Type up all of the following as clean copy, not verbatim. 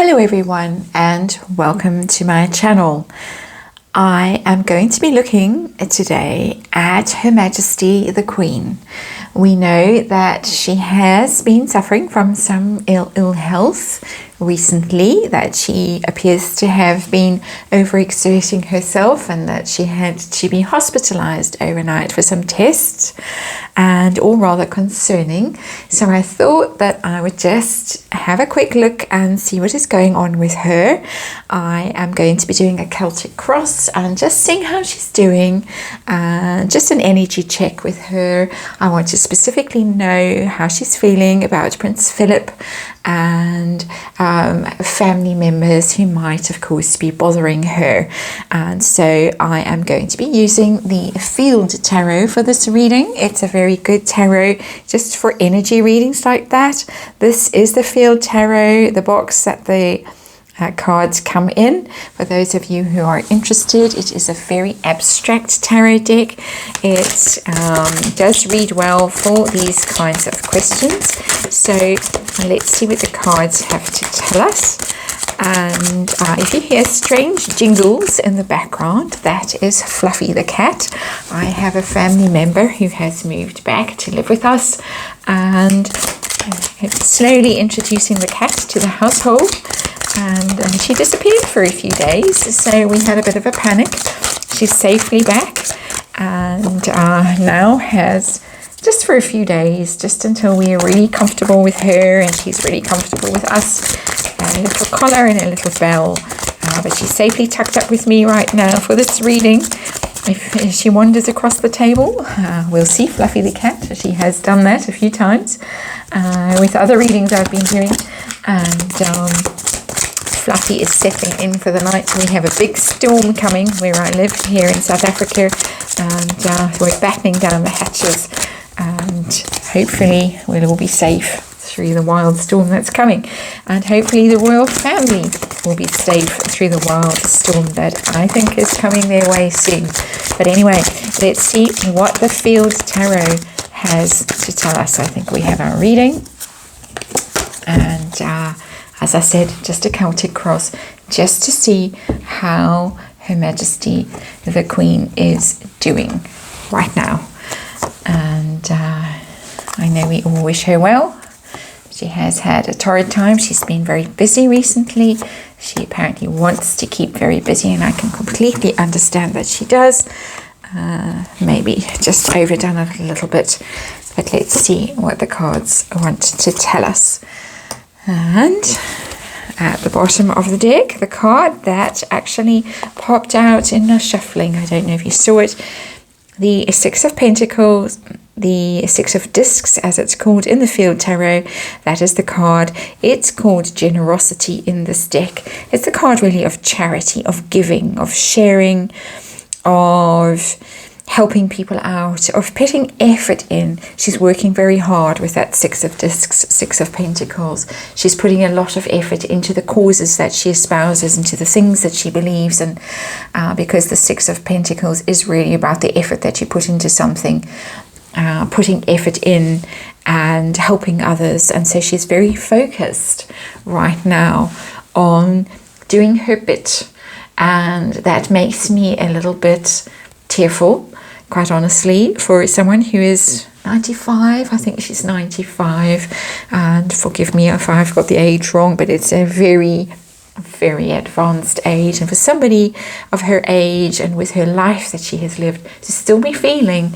Hello everyone and welcome to my channel. I am going to be looking today at Her Majesty the Queen. We know that she has been suffering from some ill health recently, that she appears to have been overexerting herself and that she had to be hospitalized overnight for some tests, and all rather concerning. So I thought that I would just have a quick look and see what is going on with her. I am going to be doing a Celtic cross and just seeing how she's doing, just an energy check with her. I want to specifically know how she's feeling about Prince Philip and family members who might of course be bothering her. And so I am going to be using the Field Tarot for this reading. It's a very good tarot just for energy readings like that. This is the Field Tarot, the box that the cards come in. For those of you who are interested, it is a very abstract tarot deck. It does read well for these kinds of questions. So let's see what the cards have to tell us. And if you hear strange jingles in the background, that is Fluffy the cat. I have a family member who has moved back to live with us, and I'm slowly introducing the cat to the household. And she disappeared for a few days, so we had a bit of a panic. She's safely back, and now has, just for a few days, just until we are really comfortable with her and she's really comfortable with us, a little collar and a little bell. But she's safely tucked up with me right now for this reading. If she wanders across the table, we'll see Fluffy the cat. She has done that a few times with other readings I've been doing. And Fluffy is settling in for the night. We have a big storm coming where I live here in South Africa, and we're battening down the hatches, and hopefully we'll all be safe through the wild storm that's coming, and hopefully the royal family will be safe through the wild storm that I think is coming their way soon. But anyway, let's see what the Field Tarot has to tell us. I think we have our reading, and as I said, just a Celtic cross, just to see how Her Majesty the Queen is doing right now. And I know we all wish her well. She has had a torrid time. She's been very busy recently. She apparently wants to keep very busy, and I can completely understand that she does. Maybe just overdone it a little bit. But let's see what the cards want to tell us. And at the bottom of the deck, the card that actually popped out in the shuffling, I don't know if you saw it, the Six of Pentacles, the Six of Discs as it's called in the Field Tarot. That is the card. It's called Generosity in this deck. It's the card really of charity, of giving, of sharing, of helping people out, of putting effort in. She's working very hard with that Six of Discs, Six of Pentacles. She's putting a lot of effort into the causes that she espouses, into the things that she believes in, because the Six of Pentacles is really about the effort that you put into something, putting effort in and helping others. And so she's very focused right now on doing her bit, and that makes me a little bit tearful, quite honestly, for someone who is 95. I think she's 95, and forgive me if I've got the age wrong, but it's a very, very advanced age. And for somebody of her age and with her life that she has lived, to still be feeling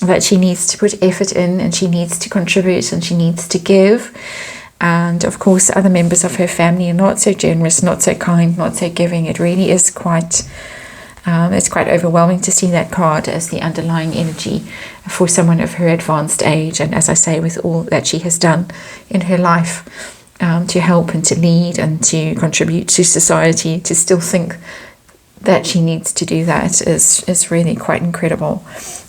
that she needs to put effort in, and she needs to contribute, and she needs to give. And of course other members of her family are not so generous, not so kind, not so giving. It really is quite it's quite overwhelming to see that card as the underlying energy for someone of her advanced age, and as I say, with all that she has done in her life to help and to lead and to contribute to society, to still think that she needs to do that is really quite incredible.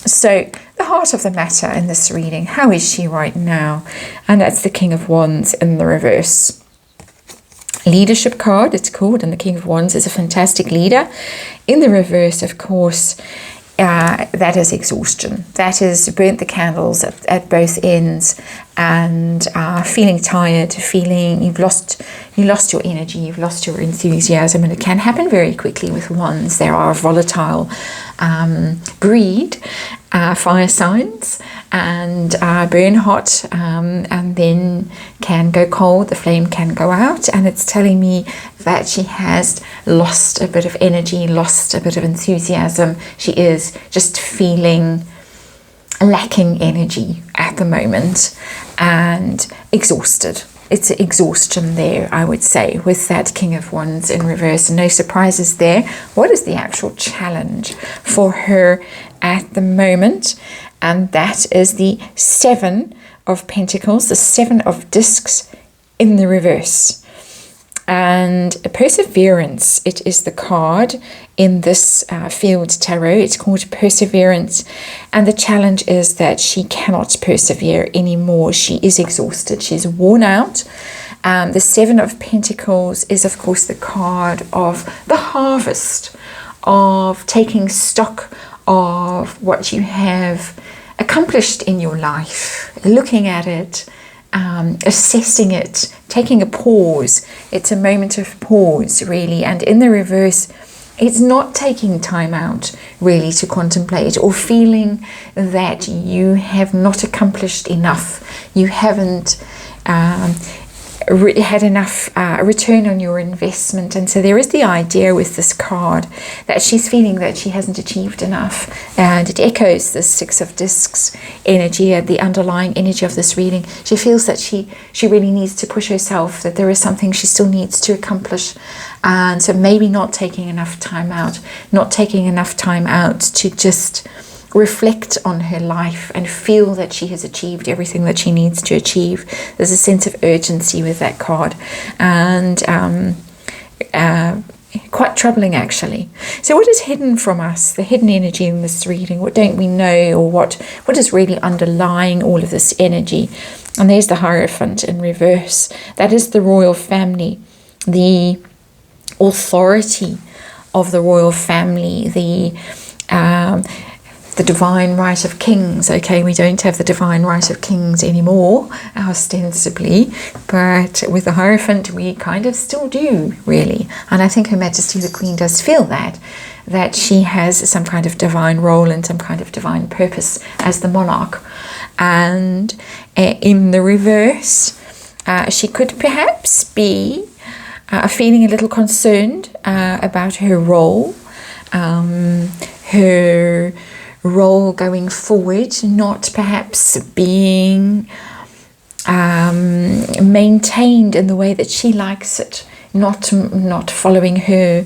So the heart of the matter in this reading, how is she right now? And that's the King of Wands in the reverse. Leadership card, it's called, and the King of Wands is a fantastic leader. In the reverse, of course, that is exhaustion. That is burnt the candles at both ends, and feeling tired, feeling you lost your energy, you've lost your enthusiasm, and it can happen very quickly with wands. There are volatile breed fire signs, and burn hot, and then can go cold. The flame can go out, and it's telling me that she has lost a bit of energy, lost a bit of enthusiasm. She is just feeling lacking energy at the moment and exhausted. It's exhaustion there, I would say, with that King of Wands in reverse. No surprises there. What is the actual challenge for her at the moment? And that is the Seven of Pentacles, the Seven of Discs in the reverse. And perseverance, it is the card in this field tarot. It's called perseverance, and the challenge is that she cannot persevere anymore. She is exhausted, she's worn out. The Seven of Pentacles is, of course, the card of the harvest, of taking stock of what you have accomplished in your life, looking at it, assessing it, taking a pause. It's a moment of pause, really. And in the reverse, it's not taking time out really to contemplate, or feeling that you have not accomplished enough. You haven't had enough return on your investment. And so there is the idea with this card that she's feeling that she hasn't achieved enough, and it echoes the Six of Discs energy, the underlying energy of this reading. She feels that she really needs to push herself, that there is something she still needs to accomplish, and so maybe not taking enough time out to just reflect on her life and feel that she has achieved everything that she needs to achieve. There's a sense of urgency with that card, and quite troubling, actually. So what is hidden from us, the hidden energy in this reading? What don't we know, or what is really underlying all of this energy? And there's the Hierophant in reverse. That is the royal family, the authority of the royal family, the divine right of kings. Okay, we don't have the divine right of kings anymore, ostensibly, but with the Hierophant we kind of still do, really. And I think Her Majesty the Queen does feel that she has some kind of divine role and some kind of divine purpose as the monarch. And in the reverse, she could perhaps be feeling a little concerned about her role, her role going forward, not perhaps being maintained in the way that she likes it, not following her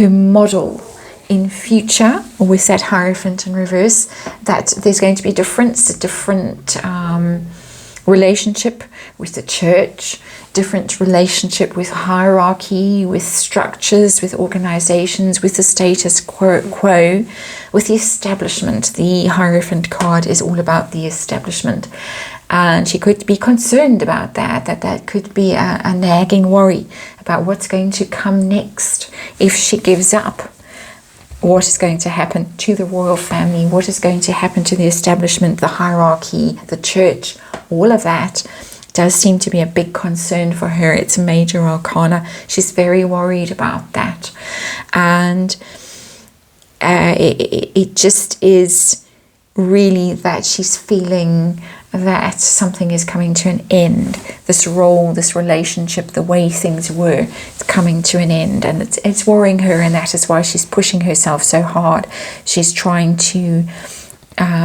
model in future. With that Hierophant in reverse, that there's going to be a different relationship with the church, different relationship with hierarchy, with structures, with organizations, with the status quo, with the establishment. The Hierophant card is all about the establishment, and she could be concerned about that could be a nagging worry about what's going to come next if she gives up. What is going to happen to the royal family? What is going to happen to the establishment, the hierarchy, the church? All of that does seem to be a big concern for her. It's a major arcana. She's very worried about that. And it just is really that she's feeling that something is coming to an end. This role, this relationship, the way things were, it's coming to an end, and it's worrying her, and that is why she's pushing herself so hard. She's trying to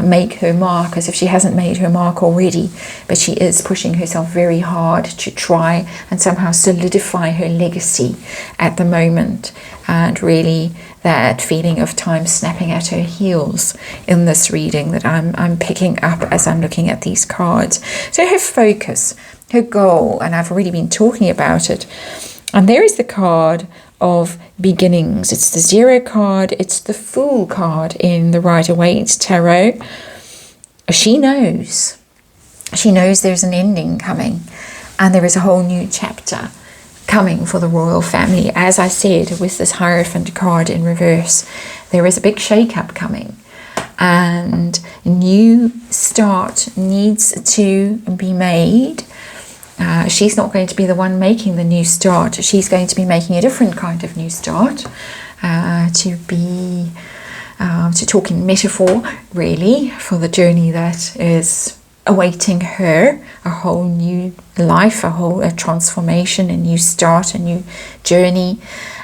make her mark, as if she hasn't made her mark already, but she is pushing herself very hard to try and somehow solidify her legacy at the moment. And really that feeling of time snapping at her heels in this reading that I'm picking up as I'm looking at these cards. So her focus, her goal, and I've already been talking about it. And there is the card of beginnings. It's the Zero card. It's the Fool card in the Rider-Waite Tarot. She knows. She knows there's an ending coming, and there is a whole new chapter coming for the royal family. As I said, with this Hierophant card in reverse, there is a big shake-up coming. and a new start needs to be made. She's not going to be the one making the new start. She's going to be making a different kind of new start, to talk in metaphor, really, for the journey that is awaiting her, a whole new life, a transformation, a new start, a new journey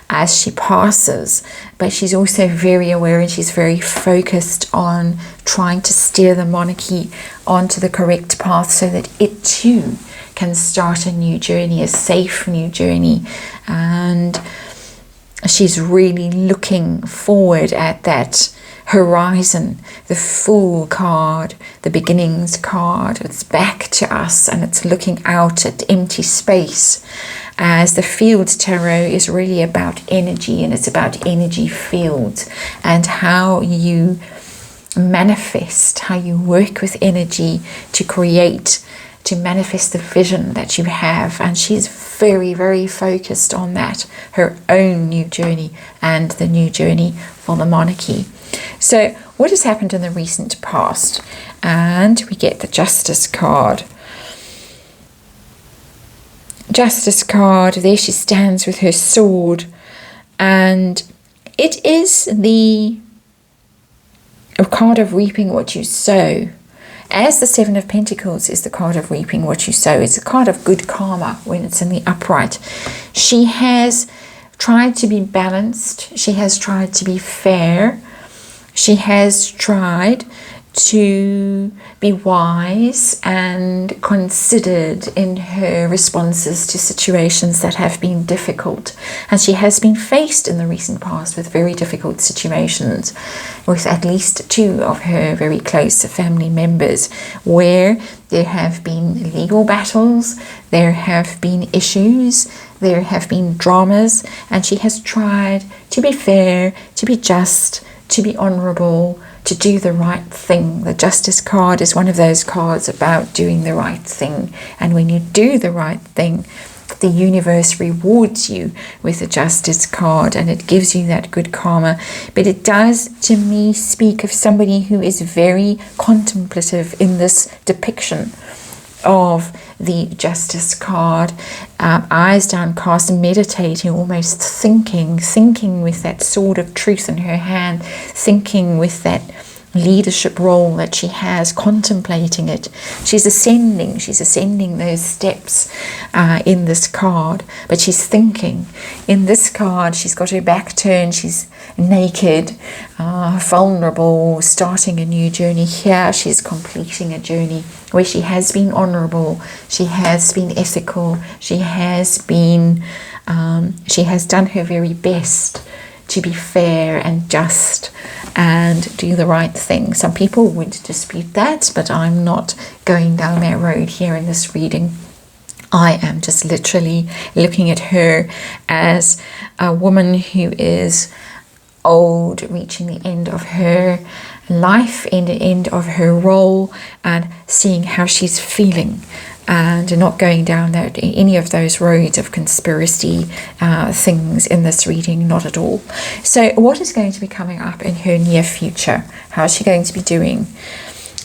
as she passes. But she's also very aware, and she's very focused on trying to steer the monarchy onto the correct path so that it too can start a new journey, a safe new journey. And she's really looking forward at that horizon, the Fool card, the beginnings card. It's back to us, and it's looking out at empty space, as the Field Tarot is really about energy, and it's about energy fields and how you manifest, how you work with energy to create, to manifest the vision that you have. And she's very, very focused on that, her own new journey and the new journey for the monarchy. So what has happened in the recent past? And we get the Justice card. Justice card, there she stands with her sword, and it is a card of reaping what you sow. As the Seven of Pentacles is the card of reaping what you sow. It's a card of good karma when it's in the upright. She has tried to be balanced. She has tried to be fair. She has tried to be wise and considered in her responses to situations that have been difficult. And she has been faced in the recent past with very difficult situations with at least two of her very close family members, where there have been legal battles, there have been issues, there have been dramas, and she has tried to be fair, to be just, to be honorable, to do the right thing. The Justice card is one of those cards about doing the right thing. And when you do the right thing, the universe rewards you with the Justice card, and it gives you that good karma. But it does, to me, speak of somebody who is very contemplative in this depiction of the Justice card, eyes downcast, meditating, almost thinking with that sword of truth in her hand, thinking with that leadership role that she has, contemplating it. She's ascending those steps in this card, but she's thinking. In this card, she's got her back turned, she's naked, vulnerable, starting a new journey. Here she's completing a journey where she has been honorable, she has been ethical, she has done her very best to be fair and just and do the right thing. Some people would dispute that, but I'm not going down that road here in this reading. I am just literally looking at her as a woman who is old, reaching the end of her life, and the end of her role, and seeing how she's feeling, and not going down any of those roads of conspiracy things in this reading, not at all. So what is going to be coming up in her near future? How is she going to be doing?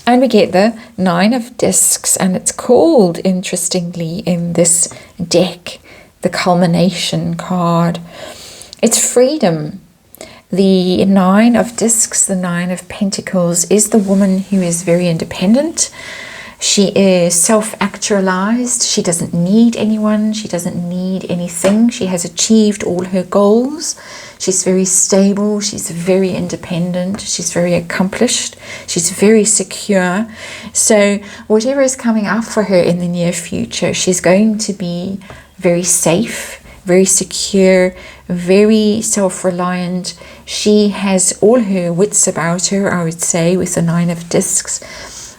And we get the Nine of Discs, and it's called, interestingly, in this deck, the culmination card. It's freedom. The Nine of Discs, the Nine of Pentacles, is the woman who is very independent. She is self-actualized. She doesn't need anyone. She doesn't need anything. She has achieved all her goals. She's very stable. She's very independent. She's very accomplished. She's very secure. So whatever is coming up for her in the near future, she's going to be very safe, very secure, very self-reliant. She has all her wits about her, I would say, with the Nine of Discs.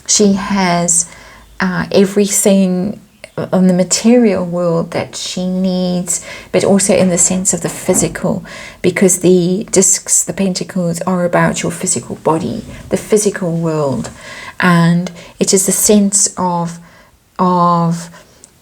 She has everything on the material world that she needs, but also in the sense of the physical, because the discs, the pentacles, are about your physical body, the physical world, and it is the sense of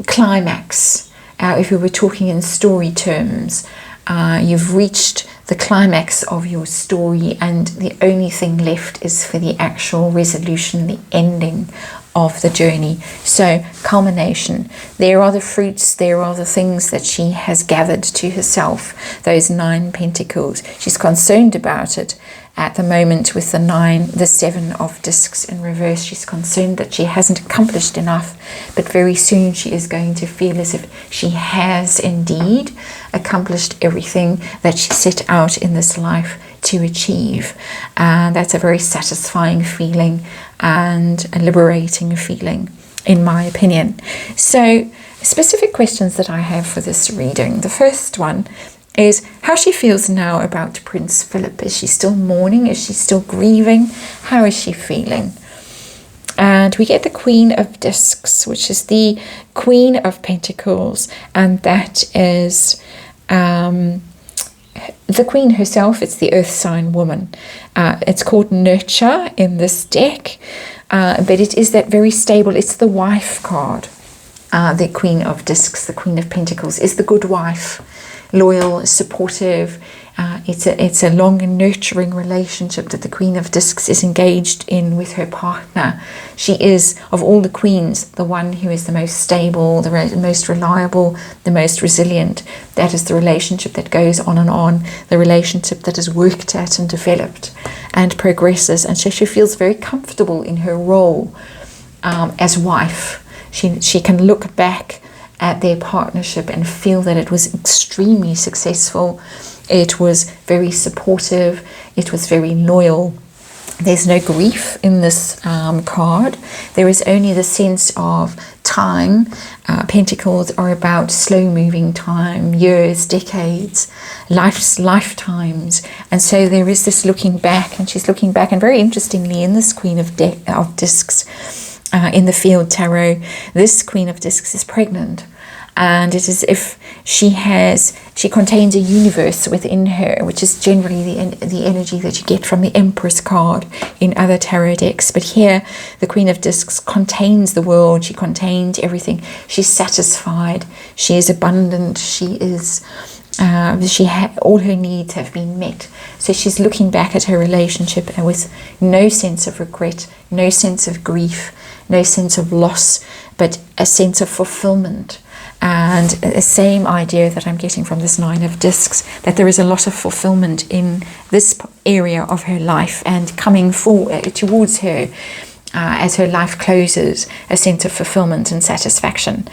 climax. If we were talking in story terms, You've reached the climax of your story, and the only thing left is for the actual resolution, the ending of the journey. So culmination, there are the fruits, there are the things that she has gathered to herself, those 9 pentacles. She's concerned about it at the moment with the 7 of discs in reverse. She's concerned that she hasn't accomplished enough, but very soon she is going to feel as if she has indeed accomplished everything that she set out in this life to achieve. And that's a very satisfying feeling and a liberating feeling, in my opinion. So, specific questions that I have for this reading. The first one is how she feels now about Prince Philip. Is she still mourning? Is she still grieving? How is she feeling? And we get the Queen of Discs, which is the Queen of Pentacles, and that is the Queen herself. It's the Earth sign woman. It's called Nurture in this deck, but it is that very stable. It's the wife card. The Queen of Discs, the Queen of Pentacles, is the good wife, loyal, supportive. It's a long and nurturing relationship that the Queen of Discs is engaged in with her partner. She is, of all the queens, the one who is the most stable, the most reliable, the most resilient. That is the relationship that goes on, the relationship that is worked at and developed and progresses. And so she feels very comfortable in her role as wife. She can look back at their partnership and feel that it was extremely successful. It was very supportive. It was very loyal. There's no grief in this card. There is only the sense of time. Pentacles are about slow-moving time, years, decades, lifetimes. And so there is this looking back, and she's looking back. And very interestingly, in this Queen of Discs, in the Field Tarot, this Queen of Discs is pregnant. And it is as if she contains a universe within her, which is generally the energy that you get from the Empress card in other tarot decks. But here, the Queen of Discs contains the world. She contains everything. She's satisfied. She is abundant. She is. All her needs have been met. So she's looking back at her relationship with no sense of regret, no sense of grief, no sense of loss, but a sense of fulfillment. And the same idea that I'm getting from this 9 of Discs, that there is a lot of fulfillment in this area of her life and coming forward towards her as her life closes, a sense of fulfillment and satisfaction.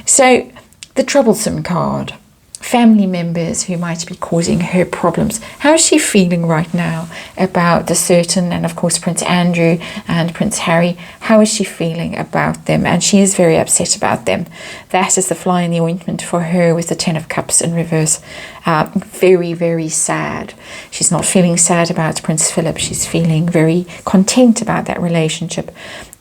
So the troublesome card, family members who might be causing her problems. How is she feeling right now about the certain, and of course Prince Andrew and Prince Harry? How is she feeling about them? And she is very upset about them. That is the fly in the ointment for her with the 10 of Cups in reverse. Very, very sad. She's not feeling sad about Prince Philip. She's feeling very content about that relationship.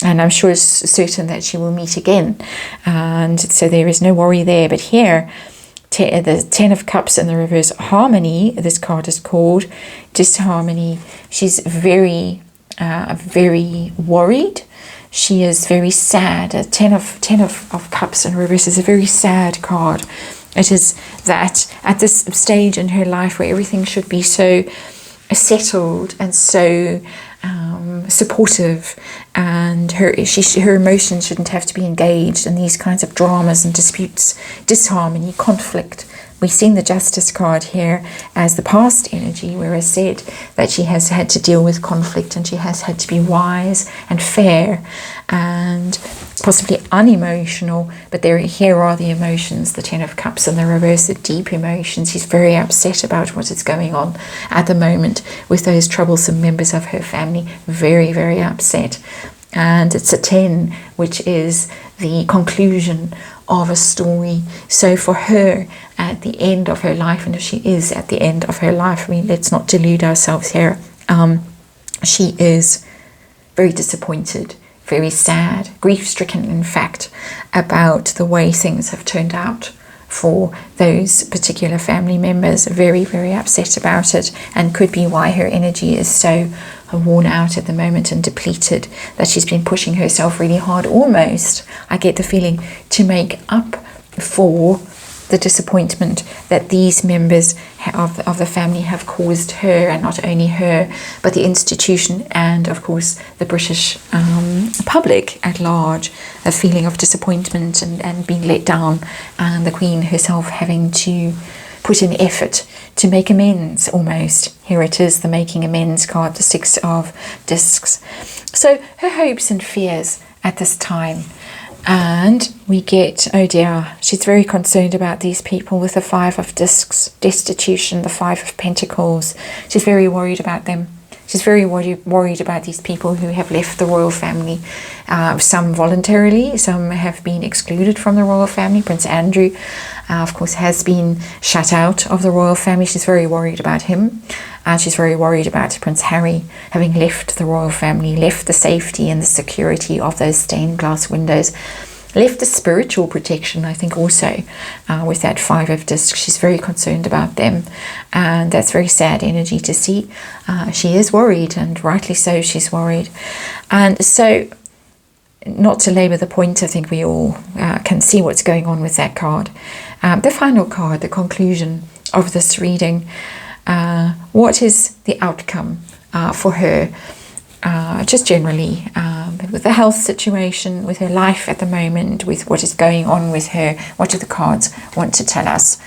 And I'm sure it's certain that she will meet again. And so there is no worry there. But here, the 10 of Cups in the reverse, Harmony, this card is called Disharmony. She's very, very worried. She is very sad. 10 of Cups in reverse is a very sad card. It is that at this stage in her life where everything should be so settled and so supportive, and her emotions shouldn't have to be engaged in these kinds of dramas and disputes, disharmony, conflict. We've seen the Justice card here as the past energy, where I said that she has had to deal with conflict and she has had to be wise and fair and possibly unemotional, but here are the emotions, the 10 of Cups in the reverse, the deep emotions. She's very upset about what is going on at the moment with those troublesome members of her family. Very, very upset. And it's a 10, which is the conclusion of a story. So for her, at the end of her life, and if she is at the end of her life, I mean, let's not delude ourselves here, she is very disappointed, very sad, grief-stricken, in fact, about the way things have turned out for those particular family members. Very, very upset about it, and could be why her energy is so worn out at the moment and depleted, that she's been pushing herself really hard, almost, I get the feeling, to make up for the disappointment that these members of the family have caused her, and not only her, but the institution and, of course, the British public at large, a feeling of disappointment and being let down, and the Queen herself having to put in effort to make amends almost. Here it is, the making amends card, the 6 of discs. So her hopes and fears at this time. And we get, oh dear, she's very concerned about these people with the 5 of discs, destitution, the 5 of pentacles. She's very worried about them. She's very worried about these people who have left the royal family, some voluntarily, some have been excluded from the royal family. Prince Andrew, of course, has been shut out of the royal family. She's very worried about him. And she's very worried about Prince Harry having left the royal family, left the safety and the security of those stained glass windows, left the spiritual protection, I think, also with that 5 of discs. She's very concerned about them, and that's very sad energy to see. She is worried, and rightly so, she's worried. And so, not to labour the point, I think we all can see what's going on with that card. The final card, the conclusion of this reading. What is the outcome for her, just generally, with the health situation, with her life at the moment, with what is going on with her? What do the cards want to tell us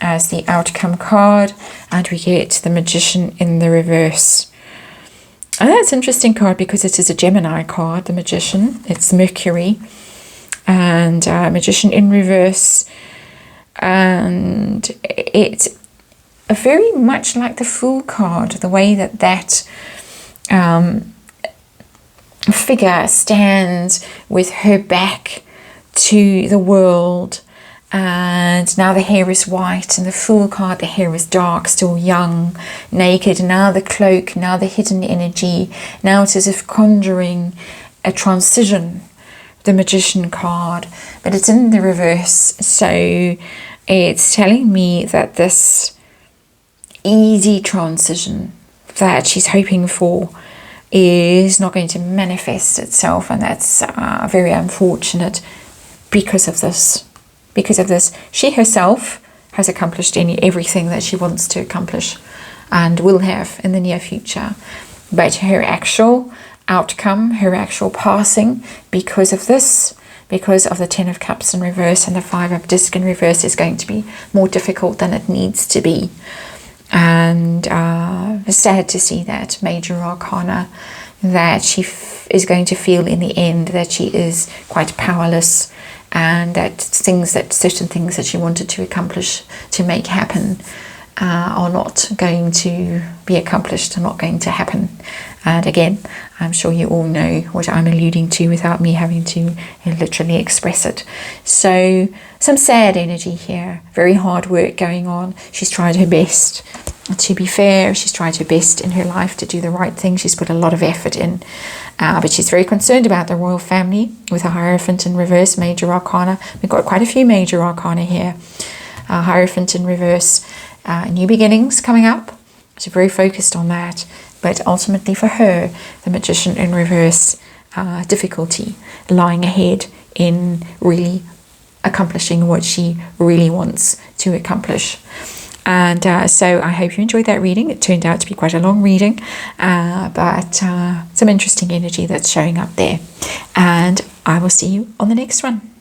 as the outcome card? And we get the Magician in the reverse. And that's an interesting card because it is a Gemini card, the Magician. It's Mercury, and Magician in reverse, and it's very much like the Fool card, the way that figure stands with her back to the world, and now the hair is white, and the Fool card, the hair is dark, still young, naked. Now the cloak, now the hidden energy, now it's as if conjuring a transition, the Magician card, but it's in the reverse. So it's telling me that this easy transition that she's hoping for is not going to manifest itself, and that's very unfortunate because of this. Because of this, she herself has accomplished everything that she wants to accomplish and will have in the near future, but her actual outcome, her actual passing, because of this, because of the 10 of Cups in reverse and the 5 of disc in reverse, is going to be more difficult than it needs to be. And it's sad to see that major arcana, that she is going to feel in the end that she is quite powerless, and that certain things that she wanted to accomplish, to make happen, are not going to be accomplished, are not going to happen. And again, I'm sure you all know what I'm alluding to without me having to literally express it. So some sad energy here, very hard work going on. She's tried her best to be fair. She's tried her best in her life to do the right thing. She's put a lot of effort in, but she's very concerned about the royal family with a Hierophant in reverse, major arcana. We've got quite a few major arcana here. Hierophant in reverse, new beginnings coming up. She's very focused on that. But ultimately for her, the Magician in reverse, difficulty lying ahead in really accomplishing what she really wants to accomplish. And so I hope you enjoyed that reading. It turned out to be quite a long reading, but some interesting energy that's showing up there. And I will see you on the next one.